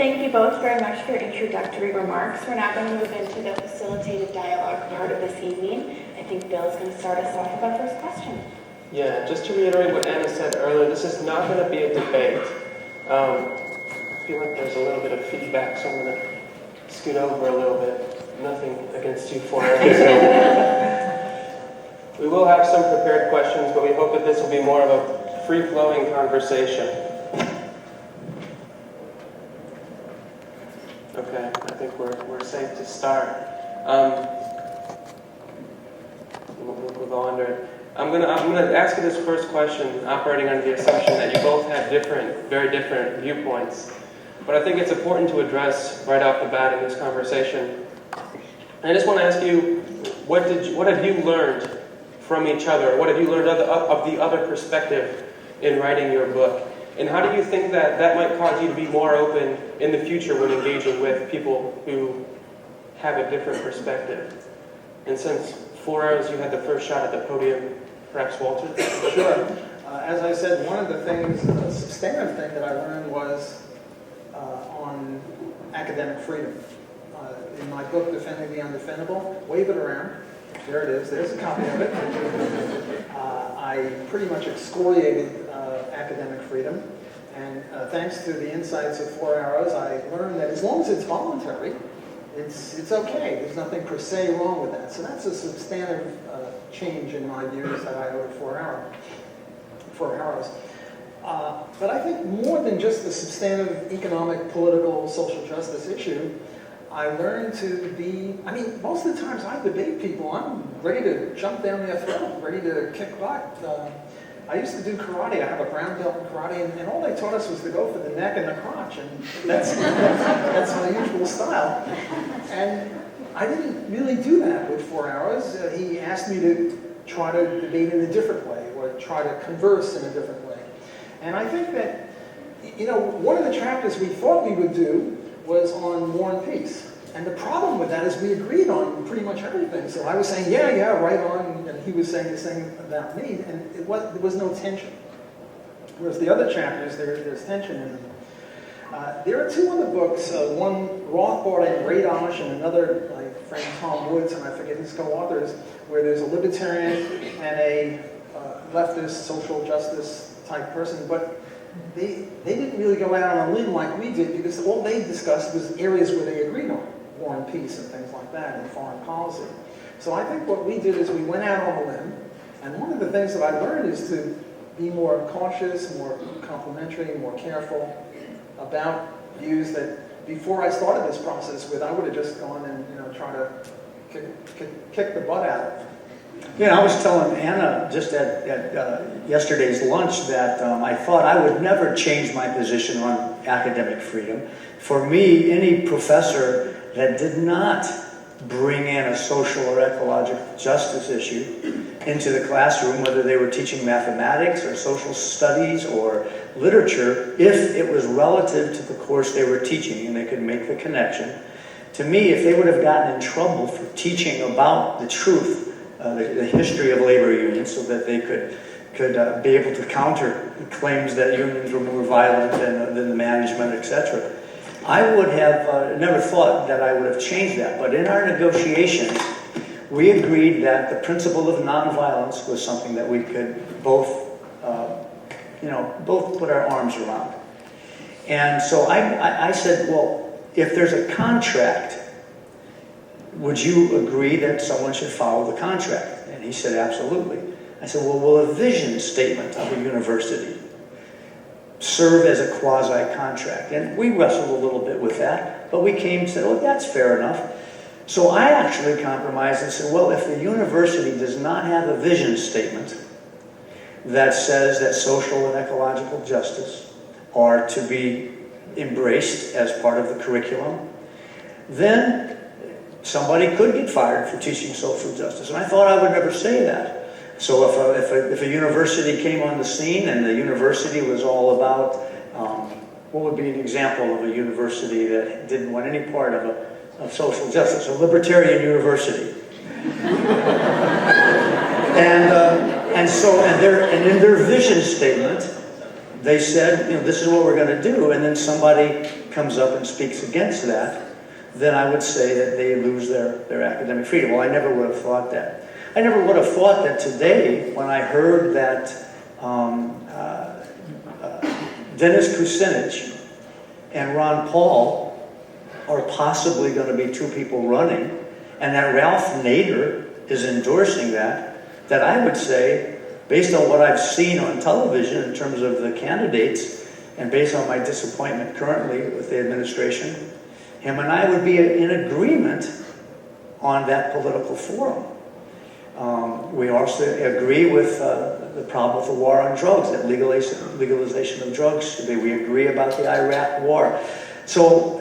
Thank you both very much for your introductory remarks. We're now going to move into the facilitated dialogue part of this evening. I think Bill's going to start us off with our first question. Yeah, just to reiterate what Anna said earlier, this is not going to be a debate. I feel like there's a little bit of feedback, so I'm going to scoot over a little bit. Nothing against you four. We will have some prepared questions, but we hope that this will be more of a free-flowing conversation. Okay, I think we're safe to start. We'll go under it. I'm gonna ask you this first question, operating under the assumption that you both have very different viewpoints. But I think it's important to address right off the bat in this conversation. And I just want to ask you, what have you learned from each other? What have you learned of the other perspective in writing your book? And how do you think that might cause you to be more open in the future when engaging with people who have a different perspective? And since 4 hours you had the first shot at the podium, perhaps Walter? Sure. As I said, one of the things, the substantive thing that I learned was on academic freedom. In my book, Defending the Undefendable, wave it around. There it is. There's a copy of it. I pretty much excoriated academic freedom. And thanks to the insights of 4 hours, I learned that as long as it's voluntary, it's okay. There's nothing per se wrong with that. So that's a substantive change in my views that I owe to 4 hours. But I think more than just the substantive economic, political, social justice issue, I learned to be, most of the times I debate people, I'm ready to jump down their throat, ready to kick butt. I used to do karate. I have a brown belt in karate, and all they taught us was to go for the neck and the crotch, and that's my usual style. And I didn't really do that with 4 hours. He asked me to try to debate in a different way, or try to converse in a different way. And I think that, one of the chapters we thought we would do was on War and Peace. And the problem with that is we agreed on pretty much everything. So I was saying, yeah, right on, and he was saying the same about me, and there was no tension. Whereas the other chapters, there's tension in them. There are two other books, one Rothbard and Radosh, and another, my friend Tom Woods, and I forget his co-authors, where there's a libertarian and a leftist social justice type person, but they didn't really go out on a limb like we did, because all they discussed was areas where they agreed on, war and peace and things like that, and foreign policy. So I think what we did is we went out on a limb, and one of the things that I learned is to be more cautious, more complimentary, more careful about views that before I started this process with, I would have just gone and tried to kick the butt out of. Yeah, I was telling Anna just at yesterday's lunch that I thought I would never change my position on academic freedom. For me, any professor that did not bring in a social or ecological justice issue into the classroom, whether they were teaching mathematics or social studies or literature, if it was relative to the course they were teaching and they could make the connection. To me, if they would have gotten in trouble for teaching about the truth, the history of labor unions, so that they could be able to counter claims that unions were more violent than the management, etc. I would have never thought that I would have changed that. But in our negotiations, we agreed that the principle of nonviolence was something that we could both put our arms around. And so I said, well, if there's a contract, would you agree that someone should follow the contract? And he said, absolutely. I said, well, will a vision statement of a university serve as a quasi-contract? And we wrestled a little bit with that, but we came and said, oh, that's fair enough. So I actually compromised and said, well, if the university does not have a vision statement that says that social and ecological justice are to be embraced as part of the curriculum, then somebody could get fired for teaching social justice. And I thought I would never say that. So if a university came on the scene and the university was all about, what would be an example of a university that didn't want any part of social justice? A libertarian university. and in their vision statement, they said, this is what we're going to do, and then somebody comes up and speaks against that, then I would say that they lose their academic freedom. Well, I never would have thought that. I never would have thought that today, when I heard that Dennis Kucinich and Ron Paul are possibly going to be two people running, and that Ralph Nader is endorsing that I would say, based on what I've seen on television in terms of the candidates, and based on my disappointment currently with the administration, him and I would be in agreement on that political forum. We also agree with the problem with the war on drugs, that legalization of drugs should be. We agree about the Iraq war. So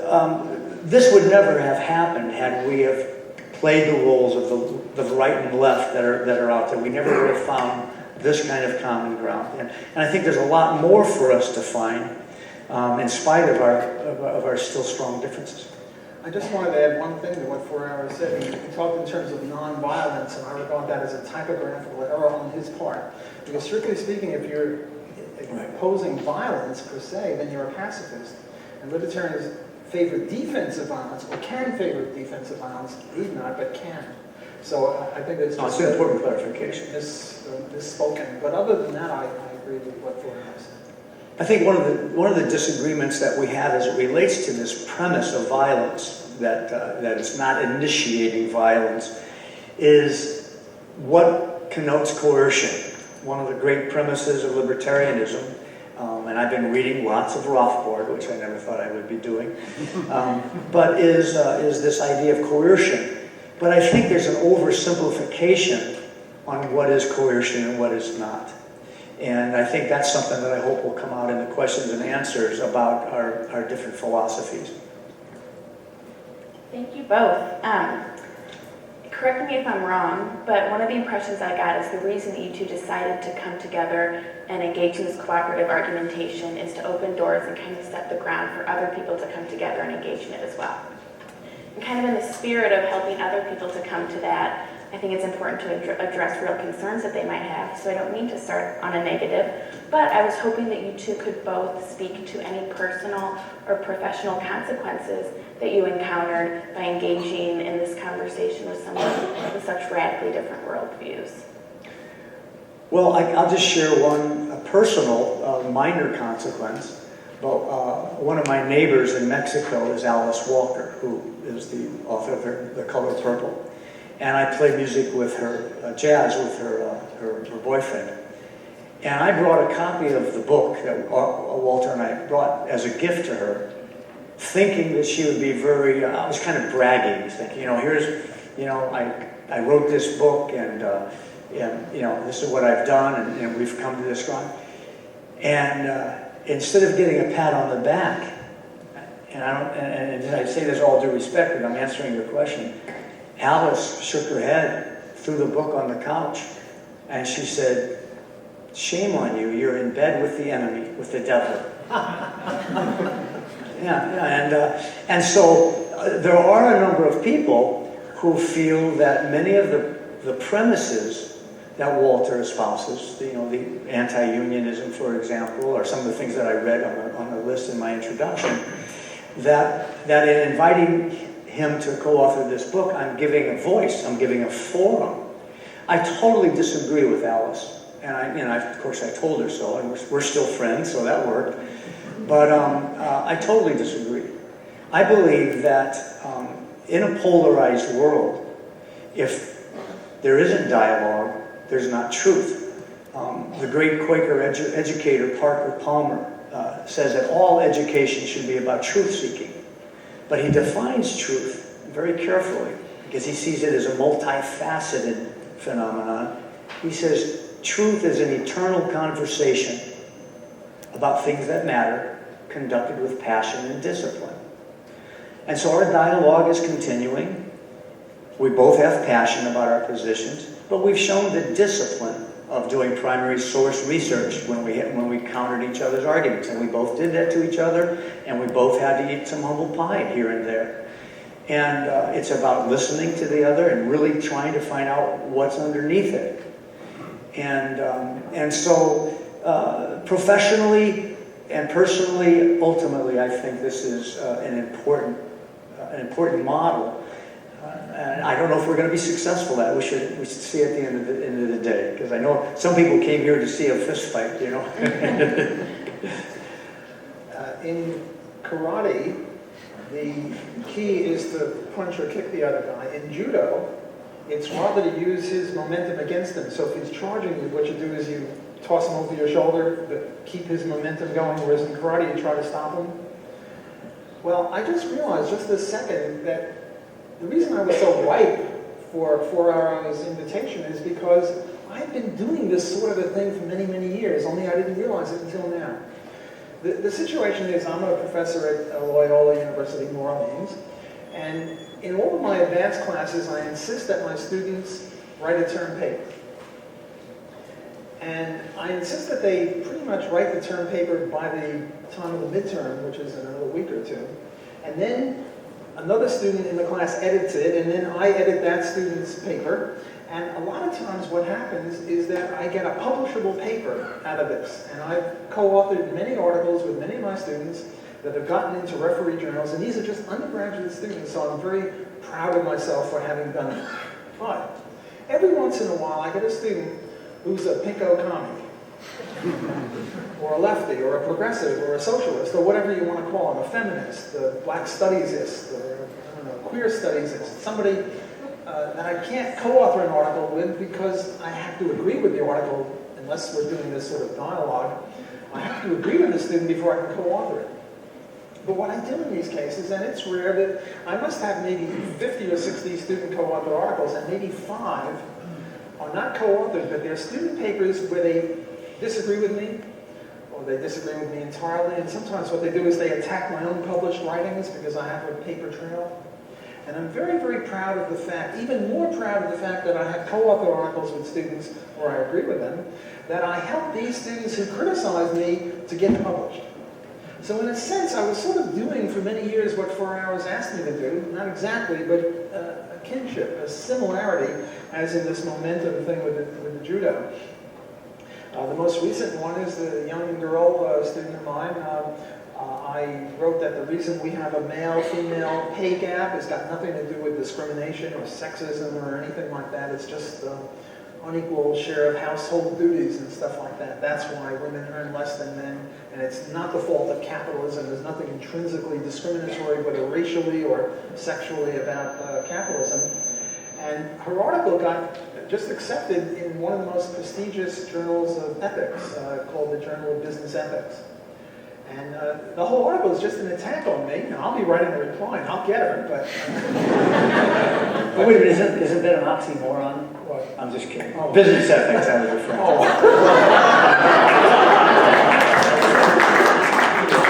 this would never have happened had we have played the roles of the right and left that are out there. We never would have found this kind of common ground. And I think there's a lot more for us to find in spite of our still strong differences. I just wanted to add one thing to what 4 Hours said. He talked in terms of nonviolence, and I regard that as a typographical error on his part. Because strictly speaking, if you're opposing violence per se, then you're a pacifist. And libertarians favor defensive violence, or can favor defensive violence, need not, but can. So I think that's it's an important clarification. Misspoken. But other than that, I agree with what 4 Hours said. I think one of the disagreements that we have as it relates to this premise of violence, that it's not initiating violence, is what connotes coercion. One of the great premises of libertarianism, and I've been reading lots of Rothbard, which I never thought I would be doing, but is this idea of coercion. But I think there's an oversimplification on what is coercion and what is not. And I think that's something that I hope will come out in the questions and answers about our different philosophies. Thank you both. Correct me if I'm wrong, but one of the impressions I got is the reason that you two decided to come together and engage in this cooperative argumentation is to open doors and kind of set the ground for other people to come together and engage in it as well. And kind of in the spirit of helping other people to come to that, I think it's important to address real concerns that they might have. So I don't mean to start on a negative, but I was hoping that you two could both speak to any personal or professional consequences that you encountered by engaging in this conversation with someone with such radically different worldviews. Well, I'll just share one personal minor consequence. But one of my neighbors in Mexico is Alice Walker, who is the author of The Color Purple. And I played music with her, jazz with her boyfriend. And I brought a copy of the book that Walter and I brought as a gift to her, thinking that she would be very, I was kind of bragging, thinking, I wrote this book and this is what I've done and we've come to this ground. And instead of getting a pat on the back, and I say this all due respect, but I'm answering your question, Alice shook her head, threw the book on the couch, and she said, "Shame on you, you're in bed with the enemy, with the devil." And so there are a number of people who feel that many of the premises that Walter espouses, the anti-unionism, for example, or some of the things that I read on the list in my introduction, that in inviting him to co-author this book, I'm giving a voice, I'm giving a forum. I totally disagree with Alice, and of course I told her so, and we're still friends, so that worked. But I totally disagree. I believe that in a polarized world, if there isn't dialogue, there's not truth. The great Quaker educator Parker Palmer says that all education should be about truth-seeking. But he defines truth very carefully because he sees it as a multifaceted phenomenon. He says truth is an eternal conversation about things that matter, conducted with passion and discipline. And so our dialogue is continuing. We both have passion about our positions, but we've shown the discipline of doing primary source research when we countered each other's arguments. And we both did that to each other, and we both had to eat some humble pie here and there. And it's about listening to the other and really trying to find out what's underneath it. And so professionally, And personally, ultimately, I think this is an important model. And I don't know if we're going to be successful at it. We should see at the end of the day, because I know some people came here to see a fist fight, you know. In karate, the key is to punch or kick the other guy. In judo, it's rather to use his momentum against him. So if he's charging you, what you do is you toss him over your shoulder to keep his momentum going, whereas in karate, you try to stop him. Well, I just realized just this second that the reason I was so ripe for 4 Hour's invitation is because I've been doing this sort of a thing for many, many years, only I didn't realize it until now. The situation is I'm a professor at Loyola University, New Orleans, and in all of my advanced classes, I insist that my students write a term paper. And I insist that they pretty much write the term paper by the time of the midterm, which is in another week or two. And then another student in the class edits it, and then I edit that student's paper. And a lot of times what happens is that I get a publishable paper out of this. And I've co-authored many articles with many of my students that have gotten into referee journals, and these are just undergraduate students, so I'm very proud of myself for having done it. But every once in a while I get a student who's a pinko commie, or a lefty, or a progressive, or a socialist, or whatever you want to call them, a feminist, a black studiesist, or I don't know, queer studiesist, somebody that I can't co-author an article with because I have to agree with the article, unless we're doing this sort of dialogue. I have to agree with the student before I can co-author it. But what I do in these cases, and it's rare, that I must have maybe 50 or 60 student co-author articles, and maybe 5 are not co-authored, but they're student papers where they disagree with me, or they disagree with me entirely, and sometimes what they do is they attack my own published writings because I have a paper trail. And I'm very, very proud of the fact, even more proud of the fact that I have co-authored articles with students where I agree with them, that I help these students who criticize me to get published. So in a sense, I was sort of doing for many years what 4 Hours asked me to do, not exactly, but a kinship, a similarity, as in this momentum thing with the judo. The most recent one is the young girl, student of mine. I wrote that the reason we have a male-female pay gap has got nothing to do with discrimination or sexism or anything like that. It's just unequal share of household duties and stuff like that. That's why women earn less than men, and it's not the fault of capitalism. There's nothing intrinsically discriminatory, whether racially or sexually, about capitalism. And her article got just accepted in one of the most prestigious journals of ethics, called the Journal of Business Ethics. And the whole article is just an attack on me. Now, I'll be writing a reply, and I'll get her, but... But wait a minute, isn't that an oxymoron? What? I'm just kidding. Oh. Business ethics, I was referring to.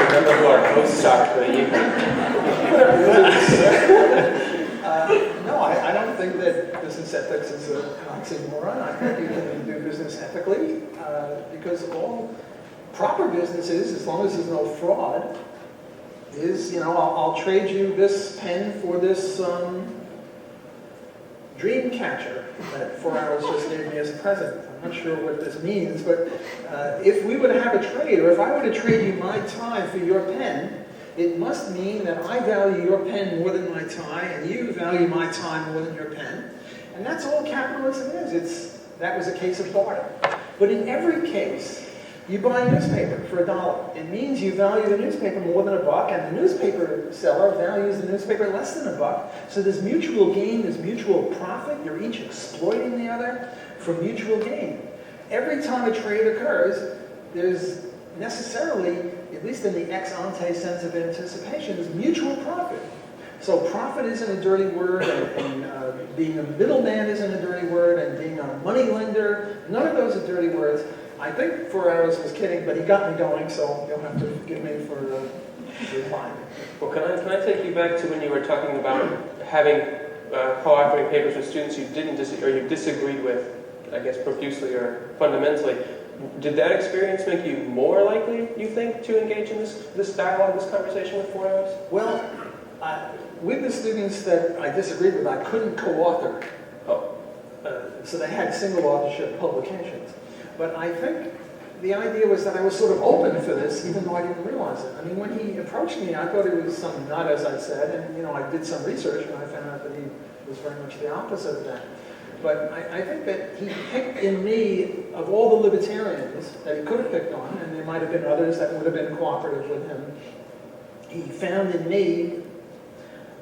Remember who our hosts are, but you... No, I don't think that business ethics is an oxymoron. I think you can do business ethically, because all proper business is, as long as there's no fraud, is, you know, I'll trade you this pen for this dream catcher that 4 Hours just gave me as a present. I'm not sure what this means, but if we were to have a trade, or if I were to trade you my tie for your pen, it must mean that I value your pen more than my tie, and you value my tie more than your pen. And that's all capitalism is. That was a case of barter. But in every case, you buy a newspaper for $1. It means you value the newspaper more than $1, and the newspaper seller values the newspaper less than $1. So there's mutual gain, there's mutual profit. You're each exploiting the other for mutual gain. Every time a trade occurs, there's necessarily, at least in the ex ante sense of anticipation, is mutual profit. So profit isn't a dirty word, and being a middleman isn't a dirty word, and being a money lender, none of those are dirty words. I think 4 Hours was kidding, but he got me going, so you'll have to forgive me for replying. Well, can I take you back to when you were talking about having co-authoring papers with students you you disagreed with, I guess, profusely or fundamentally? Did that experience make you more likely, you think, to engage in this dialogue, this conversation with 4 Hours? Well, with the students that I disagreed with, I couldn't co-author. So they had single authorship publications. But I think the idea was that I was sort of open for this, even though I didn't realize it. I mean, when he approached me, I thought it was some nut, as I said, and I did some research, and I found out that he was very much the opposite of that. But I think that he picked in me, of all the libertarians that he could have picked on, and there might have been others that would have been cooperative with him, he found in me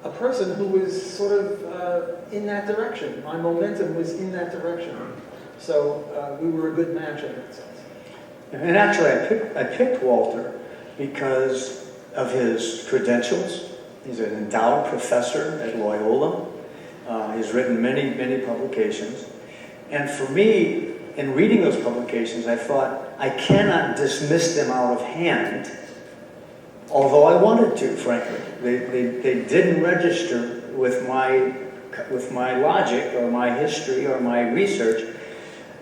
a person who was sort of in that direction. My momentum was in that direction. So we were a good match in that sense. And actually, I picked Walter because of his credentials. He's an endowed professor at Loyola. He's written many, many publications. And for me, in reading those publications, I thought, I cannot dismiss them out of hand, although I wanted to, frankly. They didn't register with my logic or my history or my research.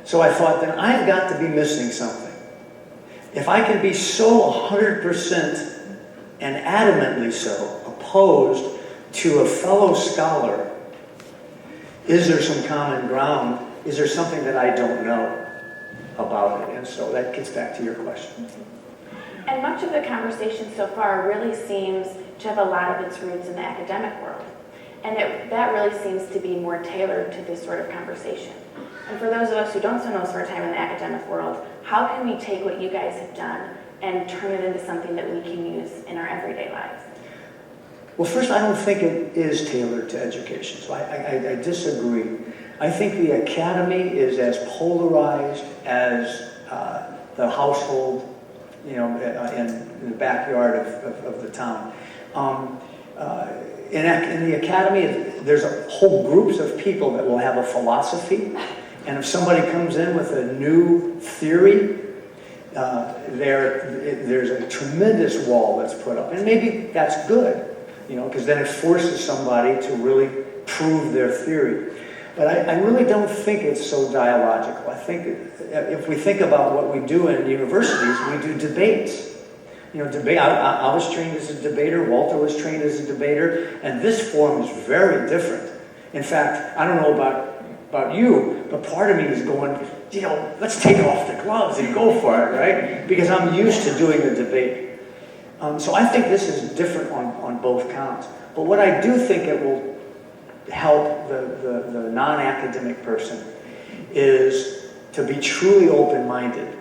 So I thought, then I've got to be missing something. If I can be so 100% and adamantly so opposed to a fellow scholar, is there some common ground? Is there something that I don't know about it? And so that gets back to your question. And much of the conversation so far really seems to have a lot of its roots in the academic world. And that really seems to be more tailored to this sort of conversation. And for those of us who don't spend most of our time in the academic world, how can we take what you guys have done and turn it into something that we can use in our everyday lives? Well, first, I don't think it is tailored to education, so I disagree. I think the academy is as polarized as the household, in the backyard of the town. In the academy, there's whole groups of people that will have a philosophy, and if somebody comes in with a new theory, there's a tremendous wall that's put up, and maybe that's good, because then it forces somebody to really prove their theory. But I really don't think it's so dialogical. I think if we think about what we do in universities, we do debates. Debate. I was trained as a debater. Walter was trained as a debater, and this form is very different. In fact, I don't know about you, but part of me is going, let's take off the gloves and go for it, right? Because I'm used to doing the debate. So I think this is different on both counts. But what I do think it will help the non-academic person is to be truly open-minded.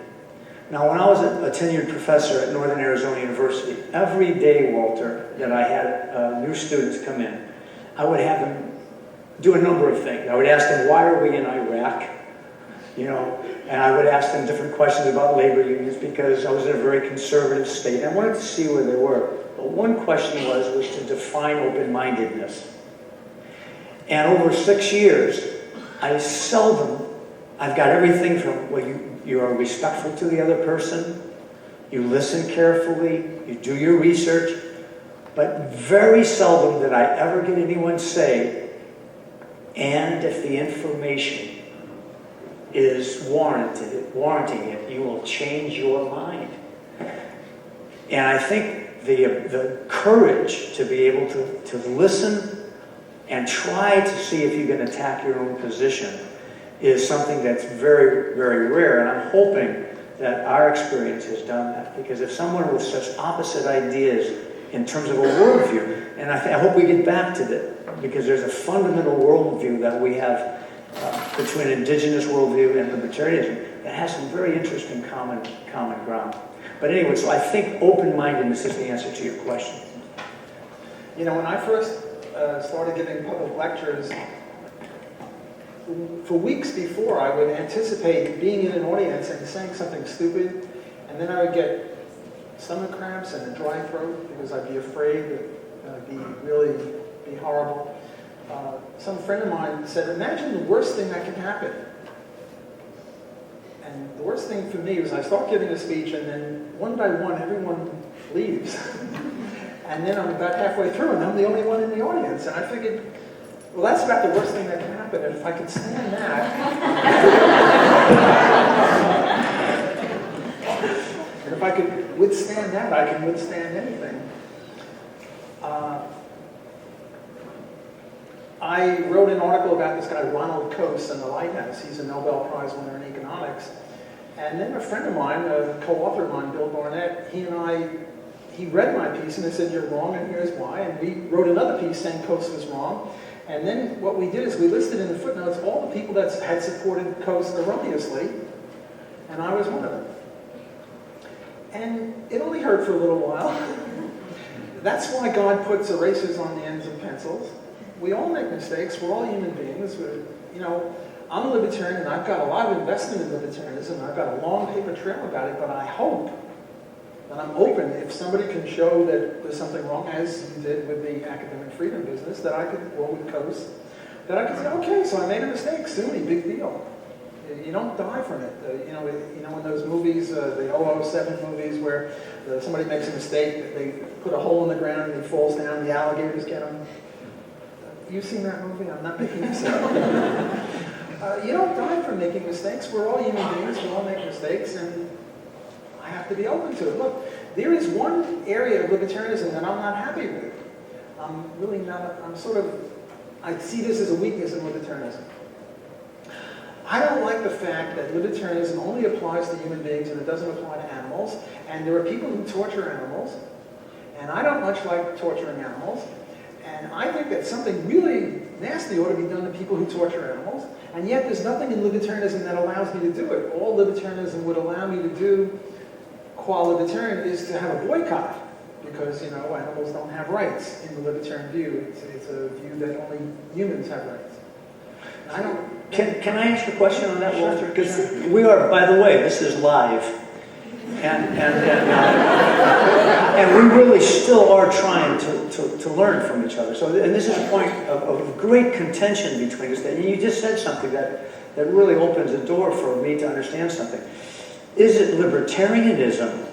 Now, when I was a tenured professor at Northern Arizona University, every day, Walter, that I had new students come in, I would have them do a number of things. I would ask them, why are we in Iraq? And I would ask them different questions about labor unions because I was in a very conservative state. I wanted to see where they were. But one question was to define open-mindedness. And over 6 years, I've got everything from, you are respectful to the other person, you listen carefully, you do your research, but very seldom did I ever get anyone say, and if the information is warranting it, you will change your mind. And I think the courage to be able to listen and try to see if you can attack your own position is something that's very, very rare. And I'm hoping that our experience has done that. Because if someone with such opposite ideas in terms of a worldview, and I hope we get back to that, because there's a fundamental worldview that we have between indigenous worldview and libertarianism that has some very interesting common ground. But anyway, so I think open-mindedness is the answer to your question. When I first started giving public lectures, for weeks before, I would anticipate being in an audience and saying something stupid, and then I would get stomach cramps and a dry throat because I'd be afraid that it'd be horrible. Some friend of mine said, imagine the worst thing that can happen. And the worst thing for me was I start giving a speech, and then one by one, everyone leaves. And then I'm about halfway through, and I'm the only one in the audience. And I figured, well, that's about the worst thing that can happen. And if I can stand that, and if I could withstand that, I can withstand anything. I wrote an article about this guy, Ronald Coase, and the Lighthouse. He's a Nobel Prize winner in economics. And then a friend of mine, a co-author of mine, Bill Barnett, he read my piece and he said, "You're wrong and here's why." And we wrote another piece saying Coase was wrong. And then what we did is we listed in the footnotes all the people that had supported Coase erroneously, and I was one of them. And it only hurt for a little while. That's why God puts erasers on the ends of pencils. We all make mistakes. We're all human beings. I'm a libertarian, and I've got a lot of investment in libertarianism. I've got a long paper trail about it, but I hope that I'm open. If somebody can show that there's something wrong, as you did with the academic freedom business, that I could, or with Coase, that I could say, okay, so I made a mistake. Sue me, big deal. You don't die from it. In those movies, the 007 movies, where somebody makes a mistake, they put a hole in the ground and he falls down, the alligators get him. You've seen that movie? I'm not making this up. You don't die from making mistakes. We're all human beings. We all make mistakes, and I have to be open to it. Look, there is one area of libertarianism that I'm not happy with. I'm really not. I see this as a weakness in libertarianism. I don't like the fact that libertarianism only applies to human beings and it doesn't apply to animals. And there are people who torture animals, and I don't much like torturing animals. And I think that something really nasty ought to be done to people who torture animals. And yet there's nothing in libertarianism that allows me to do it. All libertarianism would allow me to do, qua libertarian, is to have a boycott. Because, animals don't have rights in the libertarian view. It's a view that only humans have rights. I don't... Can I ask a question on that, Sure, Walter? Because sure. we are, by the way, this is live. And we really still are trying to learn from each other. So, and this is a point of great contention between us. And you just said something that really opens the door for me to understand something. Is it libertarianism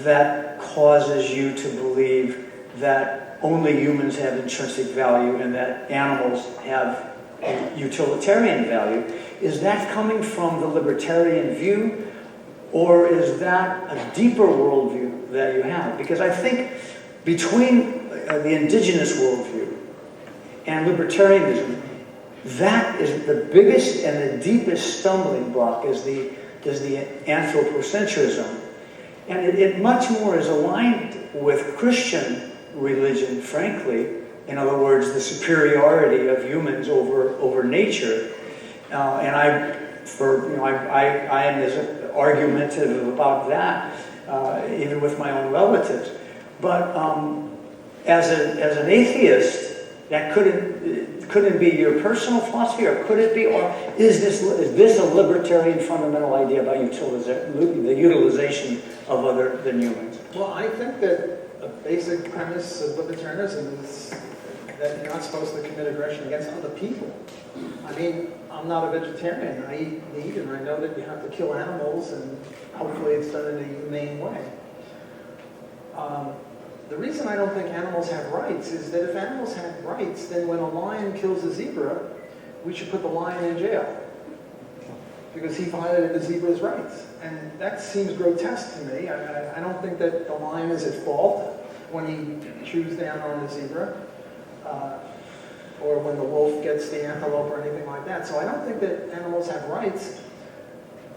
that causes you to believe that only humans have intrinsic value and that animals have utilitarian value? Is that coming from the libertarian view? Or is that a deeper worldview that you have? Because I think between the indigenous worldview and libertarianism, that is the biggest and the deepest stumbling block is the anthropocentrism. And it much more is aligned with Christian religion, frankly. In other words, the superiority of humans over nature. And I am as argumentative about that, even with my own relatives. But as an atheist, that couldn't be your personal philosophy, or could it be? Or is this a libertarian fundamental idea about the utilization of other than humans? Well, I think that a basic premise of libertarianism is that you're not supposed to commit aggression against other people. I mean, I'm not a vegetarian. I eat meat, and I know that you have to kill animals, and hopefully it's done in a humane way. The reason I don't think animals have rights is that if animals had rights, then when a lion kills a zebra, we should put the lion in jail because he violated the zebra's rights. And that seems grotesque to me. I don't think that the lion is at fault when he chews down on the zebra. Or when the wolf gets the antelope or anything like that. So I don't think that animals have rights.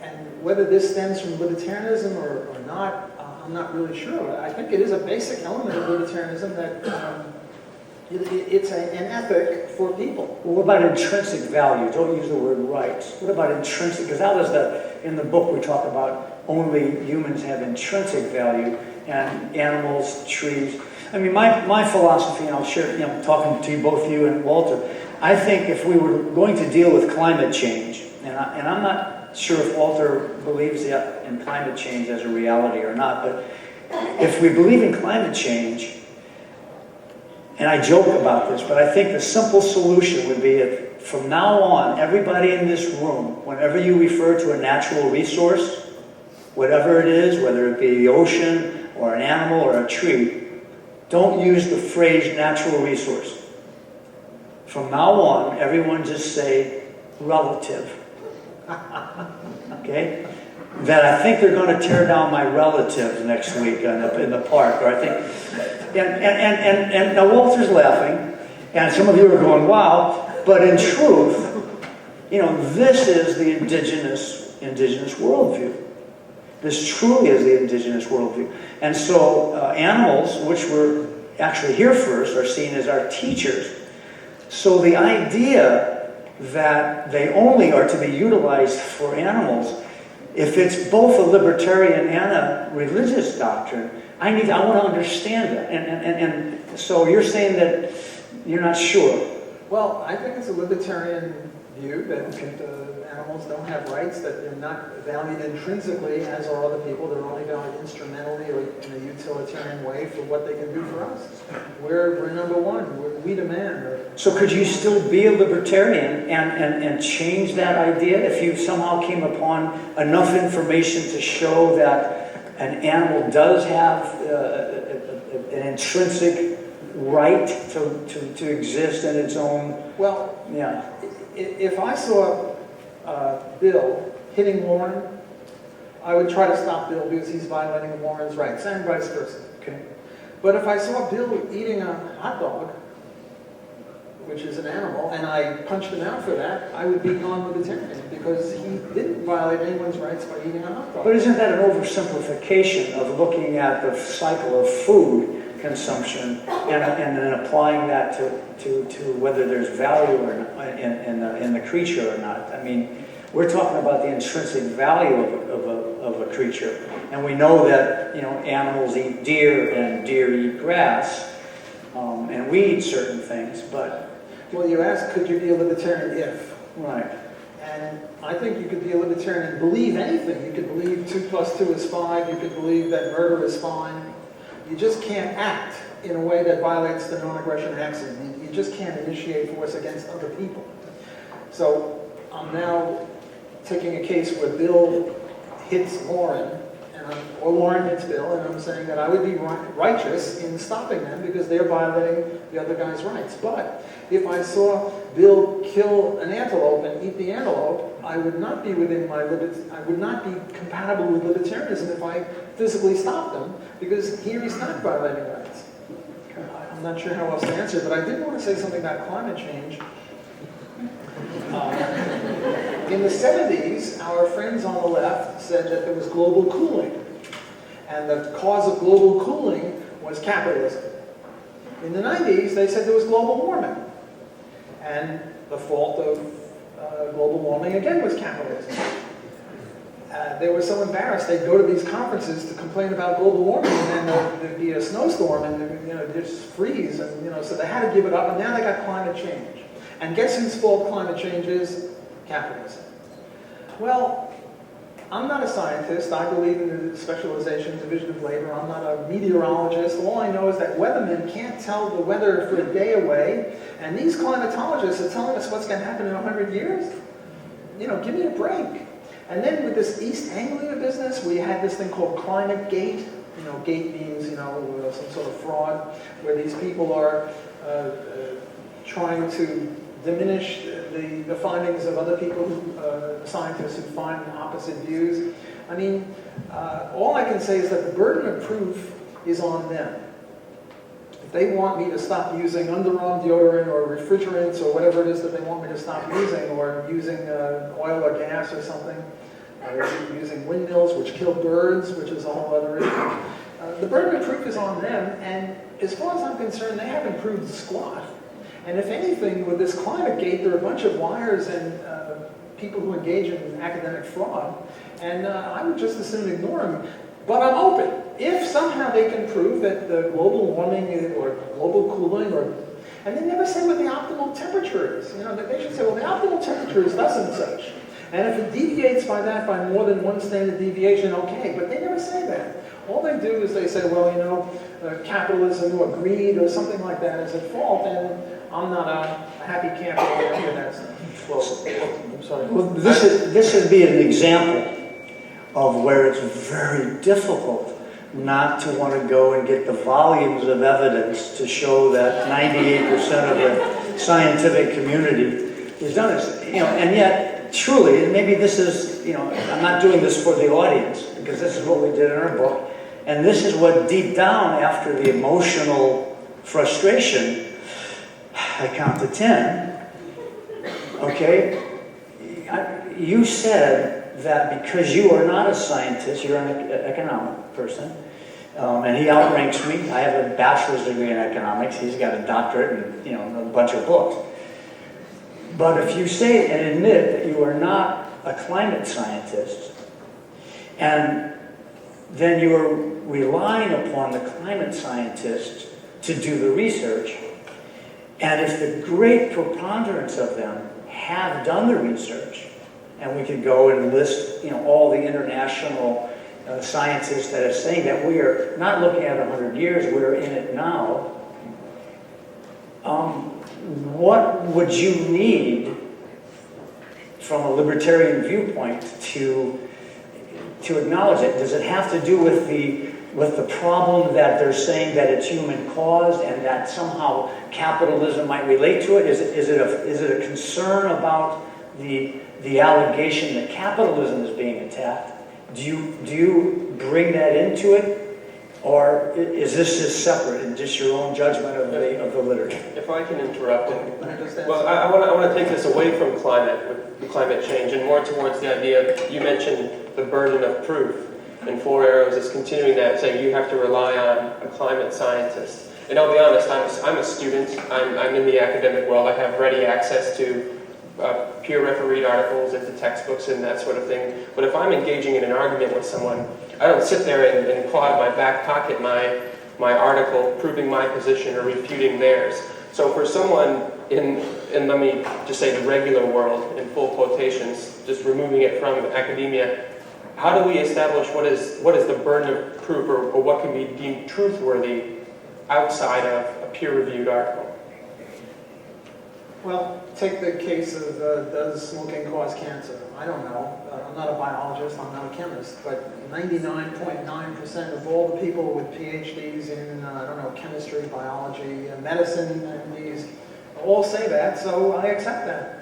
And whether this stems from libertarianism or not, I'm not really sure. I think it is a basic element of libertarianism that it's an ethic for people. Well, what about intrinsic value? Don't use the word rights. What about intrinsic? Because that was in the book we talk about only humans have intrinsic value and animals, trees. I mean, my philosophy, and I'll share, talking to both you and Walter, I think if we were going to deal with climate change, and I'm not sure if Walter believes in climate change as a reality or not, but if we believe in climate change, and I joke about this, but I think the simple solution would be if from now on, everybody in this room, whenever you refer to a natural resource, whatever it is, whether it be the ocean or an animal or a tree, don't use the phrase natural resource. From now on, everyone just say relative. Okay? That I think they're going to tear down my relative next week in the park. Or I think, and now Walter's laughing, and some of you are going, wow. But in truth, this is the indigenous worldview. This truly is the indigenous worldview. And so animals, which were actually here first, are seen as our teachers. So the idea that they only are to be utilized for animals, if it's both a libertarian and a religious doctrine, I want to understand that. And so you're saying that you're not sure. Well, I think it's a libertarian view that animals don't have rights, that they're not valued intrinsically, as are other people. They're only valued instrumentally or in a utilitarian way for what they can do for us. We're number one. We demand. So could you still be a libertarian and change that idea if you somehow came upon enough information to show that an animal does have an intrinsic right to exist in its own? Well, yeah. If I saw Bill hitting Lauren, I would try to stop Bill because he's violating Lauren's rights, and vice versa. Okay. But if I saw Bill eating a hot dog, which is an animal, and I punched him out for that, I would be non-libertarian because he didn't violate anyone's rights by eating a hot dog. But isn't that an oversimplification of looking at the cycle of food consumption and then applying that to whether there's value or not in the creature or not? I mean, we're talking about the intrinsic value of a creature, and we know that animals eat deer and deer eat grass, and we eat certain things, but. Well, you asked, could you be a libertarian if? Right. And I think you could be a libertarian and believe anything. You could believe 2 + 2 is 5. You could believe that murder is fine. You just can't act in a way that violates the non-aggression axiom. You just can't initiate force against other people. So I'm now taking a case where Bill hits Lauren, or Lauren hits Bill, and I'm saying that I would be righteous in stopping them because they're violating the other guy's rights. But if I saw Bill kill an antelope and eat the antelope, I would not be within my I would not be compatible with libertarianism if I physically stopped him, because here he's not violating rights. I'm not sure how else to answer, but I did want to say something about climate change. In the 70s, our friends on the left said that there was global cooling, and the cause of global cooling was capitalism. In the 90s, they said there was global warming, and the fault of global warming again was capitalism. They were so embarrassed they'd go to these conferences to complain about global warming, and then there'd be a snowstorm, and just freeze, and so they had to give it up, and now they got climate change. And guess whose fault climate change is? Capitalism. Well, I'm not a scientist. I believe in the specialization, division of labor. I'm not a meteorologist. All I know is that weathermen can't tell the weather for a day away, and these climatologists are telling us what's going to happen in 100 years. Give me a break. And then with this East Anglia business, we had this thing called Climate Gate. Gate means, some sort of fraud, where these people are trying to diminish the findings of other people, scientists who find opposite views. I mean, all I can say is that the burden of proof is on them. If they want me to stop using underarm deodorant or refrigerants or whatever it is that they want me to stop using, or using oil or gas or something, or using windmills which kill birds, which is a whole other issue. The burden of proof is on them, and as far as I'm concerned, they haven't proved squat. And if anything, with this climate gate, there are a bunch of liars and people who engage in academic fraud, and I would just as soon ignore them. But I'm open. If somehow they can prove that the global warming or global cooling, and they never say what the optimal temperature is. They should say, well, the optimal temperature is thus and such. And if it deviates by that by more than one standard deviation, okay. But they never say that. All they do is they say, well, capitalism or greed or something like that is at fault, and I'm not a happy camper or any of that stuff. Well, I'm sorry. Well, this would be an example of where it's very difficult not to want to go and get the volumes of evidence to show that 98% of the scientific community is done this. And yet, truly, and maybe this is, I'm not doing this for the audience, because this is what we did in our book, and this is what deep down, after the emotional frustration, I count to 10, okay? You said that because you are not a scientist, you're an economic person, and he outranks me. I have a bachelor's degree in economics. He's got a doctorate and a bunch of books. But if you say and admit that you are not a climate scientist, and then you are relying upon the climate scientists to do the research, and if the great preponderance of them have done the research, and we could go and list all the international scientists that are saying that we are not looking at 100 years, we're in it now, what would you need from a libertarian viewpoint to acknowledge it? Does it have to do with the problem that they're saying that it's human caused and that somehow capitalism might relate to it? Is it a concern about the allegation that capitalism is being attacked? Do you bring that into it? Or is this just separate and just your own judgment of the literature? If I can interrupt, Well, I want to take this away from climate change and more towards the idea, you mentioned the burden of proof. And Four Arrows is continuing that, saying you have to rely on a climate scientist. And I'll be honest, I'm a student. I'm in the academic world. I have ready access to peer-refereed articles into textbooks and that sort of thing. But if I'm engaging in an argument with someone, I don't sit there and pull out of my back pocket my article proving my position or refuting theirs. So for someone in let me just say the regular world, in full quotations, just removing it from academia, how do we establish what is the burden of proof or what can be deemed truthworthy outside of a peer-reviewed article? Well, take the case of does smoking cause cancer? I don't know. I'm not a biologist, I'm not a chemist, but 99.9% of all the people with PhDs in, chemistry, biology, medicine, and these all say that, so I accept that.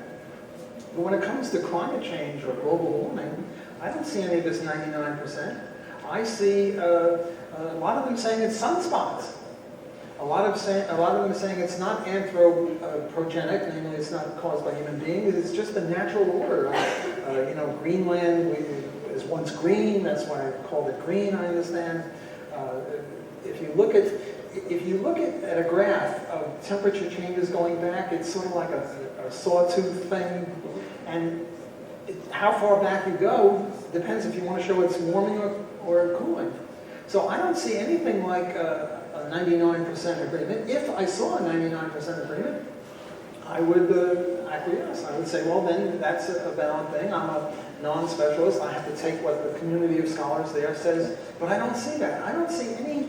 But when it comes to climate change or global warming, I don't see any of this 99%. I see a lot of them saying it's sunspots. A lot of them are saying it's not anthropogenic, namely it's not caused by human beings, it's just a natural order. Greenland is once green, that's why I called it green, I understand. If you look at a graph of temperature changes going back, it's sort of like a sawtooth thing, and how far back you go depends if you want to show it's warming or cooling. So I don't see anything like a 99% agreement. If I saw a 99% agreement, I would acquiesce. I would say, well, then that's a valid thing. I'm a non-specialist. I have to take what the community of scholars there says. But I don't see that. I don't see any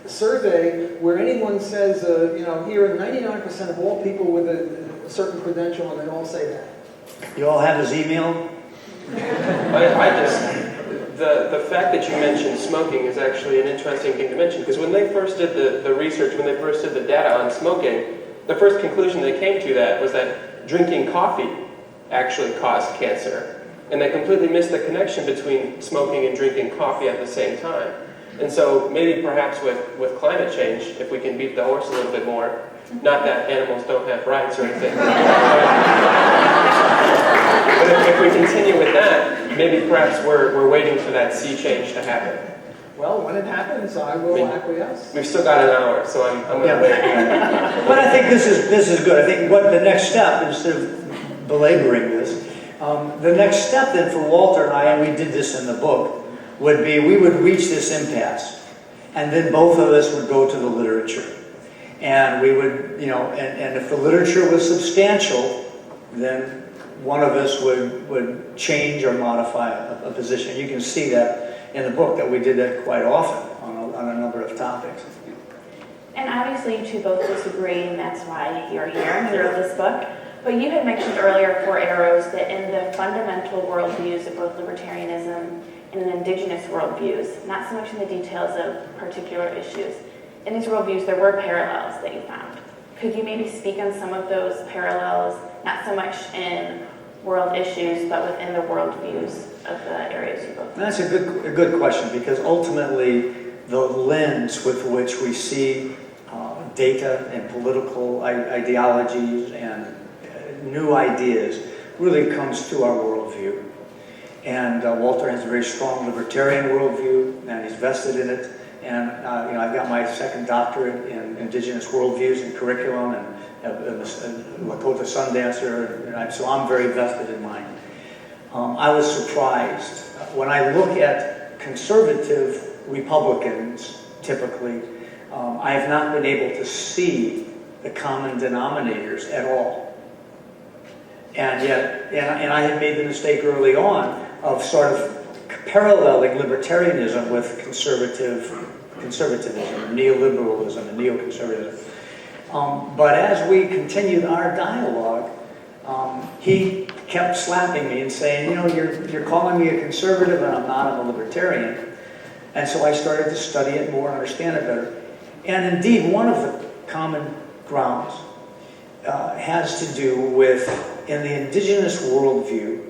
survey where anyone says, here are 99% of all people with a certain credential, and they all say that. You all have his email? The fact that you mentioned smoking is actually an interesting thing to mention, because when they first did the research, when they first did the data on smoking, the first conclusion they came to that was that drinking coffee actually caused cancer. And they completely missed the connection between smoking and drinking coffee at the same time. And so maybe perhaps with climate change, if we can beat the horse a little bit more, not that animals don't have rights or anything, but if we continue with that, maybe perhaps we're waiting for that sea change to happen. Well, when it happens, I will acquiesce. We've still got an hour, so I'm going to wait. But I think this is good. I think what the next step, instead of belaboring this, the next step then for Walter and I, and we did this in the book, would be we would reach this impasse, and then both of us would go to the literature. And we would, and if the literature was substantial, then one of us would change or modify a position. You can see that in the book, that we did that quite often on a number of topics. And obviously you two both disagree, and that's why you're here and you wrote this book. But you had mentioned earlier, Four Arrows, that in the fundamental worldviews of both libertarianism and in indigenous worldviews, not so much in the details of particular issues, in these worldviews there were parallels that you found. Could you maybe speak on some of those parallels, not so much in world issues, but within the worldviews of the areas you both? That's a good question, because ultimately the lens with which we see data and political ideologies and new ideas really comes to our worldview. And Walter has a very strong libertarian worldview, and he's vested in it. And I've got my second doctorate in indigenous worldviews and curriculum, and Lakota Sundancer, and so I'm very vested in mine. I was surprised when I look at conservative Republicans, typically, I have not been able to see the common denominators at all. And yet, and I had made the mistake early on of sort of paralleling libertarianism with conservatism, or neoliberalism, and neoconservatism. But as we continued our dialogue, he kept slapping me and saying, you're calling me a conservative and I'm not, I'm a libertarian. And so I started to study it more, understand it better. And indeed, one of the common grounds has to do with, in the indigenous worldview,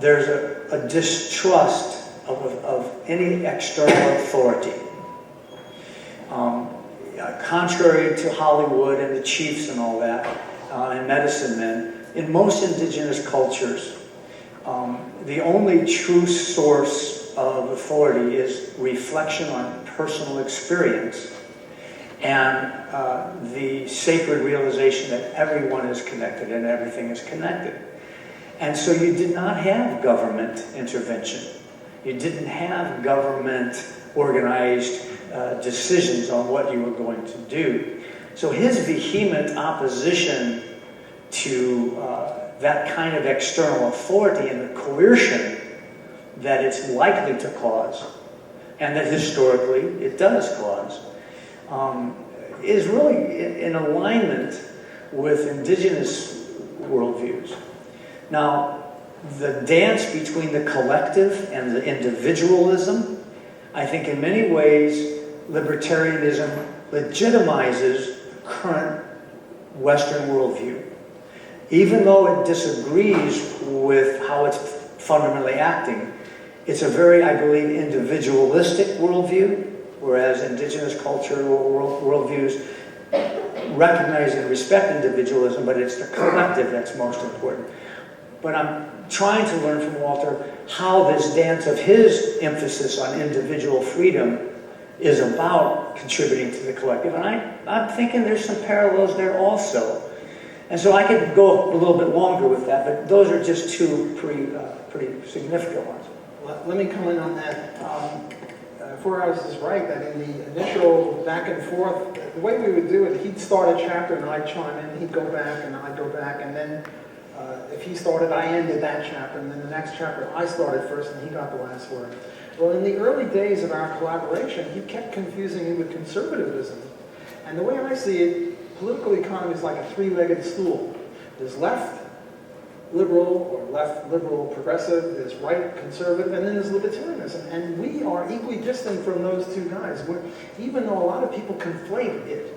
there's a distrust of any external authority. Contrary to Hollywood and the chiefs and all that, and medicine men, in most indigenous cultures, the only true source of authority is reflection on personal experience and the sacred realization that everyone is connected and everything is connected. And so you did not have government intervention. You didn't have government organized decisions on what you were going to do. So his vehement opposition to that kind of external authority and the coercion that it's likely to cause, and that historically it does cause, is really in alignment with indigenous worldviews. Now, the dance between the collective and the individualism, I think in many ways, libertarianism legitimizes current Western worldview. Even though it disagrees with how it's fundamentally acting, it's a very, I believe, individualistic worldview, whereas indigenous culture worldviews recognize and respect individualism, but it's the collective that's most important. But I'm trying to learn from Walter how this dance of his emphasis on individual freedom is about contributing to the collective. And I'm thinking there's some parallels there also. And so I could go a little bit longer with that, but those are just two pretty significant ones. Let me come in on that. Four Hours is right that in the initial back and forth, the way we would do it, he'd start a chapter and I'd chime in, he'd go back and I'd go back, and then if he started, I ended that chapter, and then the next chapter I started first and he got the last word. Well, in the early days of our collaboration, he kept confusing me with conservatism. And the way I see it, political economy is like a three-legged stool. There's left liberal or left liberal progressive, there's right conservative, and then there's libertarianism. And we are equally distant from those two guys. Even though a lot of people conflate it,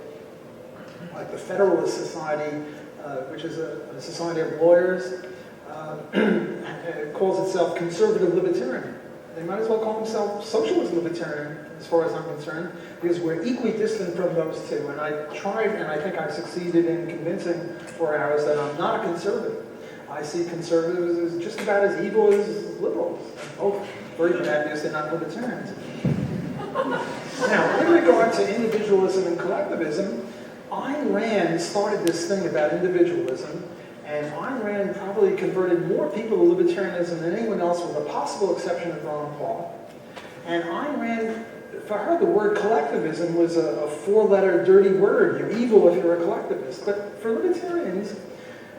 like the Federalist Society, which is a society of lawyers, calls itself conservative libertarian. They might as well call themselves socialist libertarian, as far as I'm concerned, because we're equally distant from those two. And I tried, and I think I succeeded in convincing 4 Hours that I'm not a conservative. I see conservatives as just about as evil as liberals. Oh, very bad because they're not libertarians. Now, in regard to individualism and collectivism, Ayn Rand started this thing about individualism, and Ayn Rand probably converted more people to libertarianism than anyone else, with the possible exception of Ron Paul. And Ayn Rand, for her, the word collectivism was a four-letter dirty word. You're evil if you're a collectivist. But for libertarians,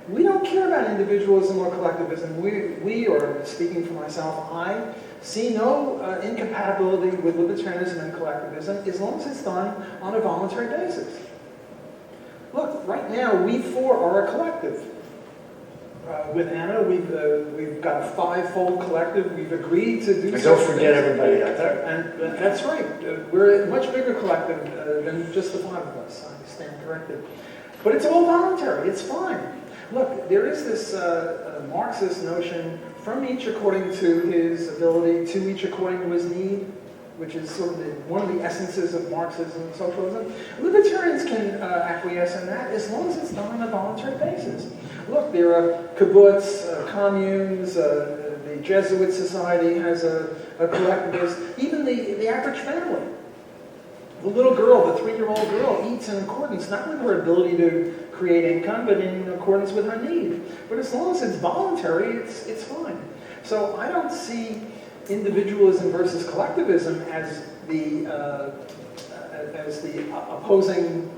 we don't care about individualism or collectivism. We, or speaking for myself, I see no incompatibility with libertarianism and collectivism as long as it's done on a voluntary basis. Look, right now, we four are a collective. With Anna, we've got a five-fold collective. We've agreed to do. And don't forget everybody out there. And that's right. We're a much bigger collective than just the five of us. I stand corrected. But it's all voluntary. It's fine. Look, there is this Marxist notion: from each according to his ability, to each according to his need, which is sort of one of the essences of Marxism and socialism. Libertarians can acquiesce in that as long as it's done on a voluntary basis. Look, there are kibbutz, communes, the Jesuit Society has a collectivist, even the average family. The little girl, the 3-year-old girl, eats in accordance not with her ability to create income, but in accordance with her need. But as long as it's voluntary, it's fine. So I don't see individualism versus collectivism as the opposing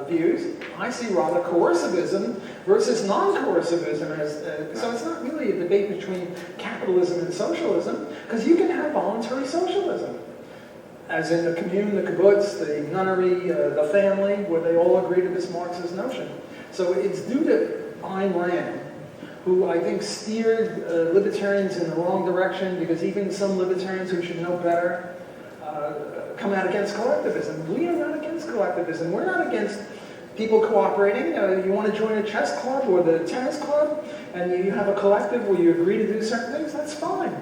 views. I see rather coercivism versus non-coercivism so it's not really a debate between capitalism and socialism, because you can have voluntary socialism. As in the commune, the kibbutz, the nunnery, the family, where they all agree to this Marxist notion. So it's due to Ayn Rand, who I think steered libertarians in the wrong direction, because even some libertarians who should know better come out against collectivism. We are not against collectivism. We're not against people cooperating. You want to join a chess club or the tennis club, and you have a collective where you agree to do certain things, that's fine.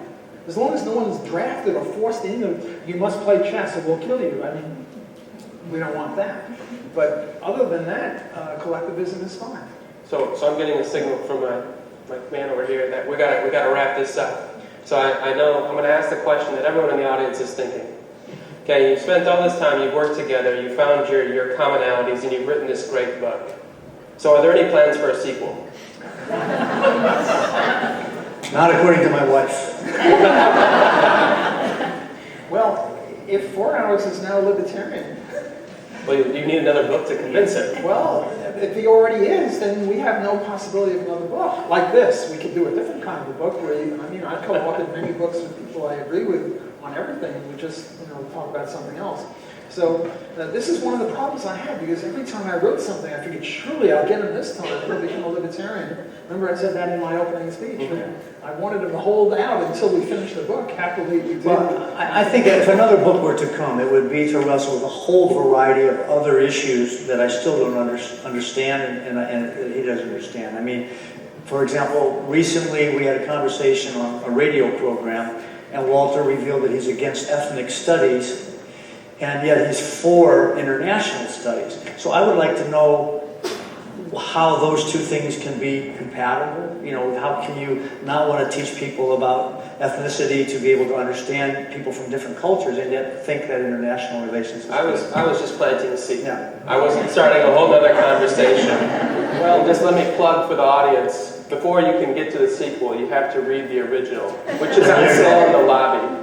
As long as no one's drafted or forced into, you must play chess or we'll kill you. I mean, we don't want that. But other than that, collectivism is fine. So I'm getting a signal from my man over here that we got to wrap this up. So I know I'm going to ask the question that everyone in the audience is thinking. Okay, you've spent all this time, you've worked together, you found your commonalities, and you've written this great book. So are there any plans for a sequel? Not according to my wife. Well, if 4 Hours is now libertarian, Well, you need another book to convince him. well, if he already is, then we have no possibility of another book. Like this, we could do a different kind of a book where, I co-authored many books with people I agree with on everything, and we just, talk about something else. So this is one of the problems I had, because every time I wrote something, I figured, surely I'll get him this time, he'll become a libertarian. Remember I said that in my opening speech. Mm-hmm. I wanted him to hold out until we finished the book. Happily we did. Well, I think if another book were to come, it would be to wrestle with a whole variety of other issues that I still don't understand and he doesn't understand. I mean, for example, recently we had a conversation on a radio program, and Walter revealed that he's against ethnic studies, and yet he's for international studies. So I would like to know how those two things can be compatible. How can you not want to teach people about ethnicity to be able to understand people from different cultures, and yet think that international relations is I was just planting a seed. Yeah. I wasn't starting a whole other conversation. Well, just let me plug for the audience. Before you can get to the sequel, you have to read the original, which is on sale in the lobby.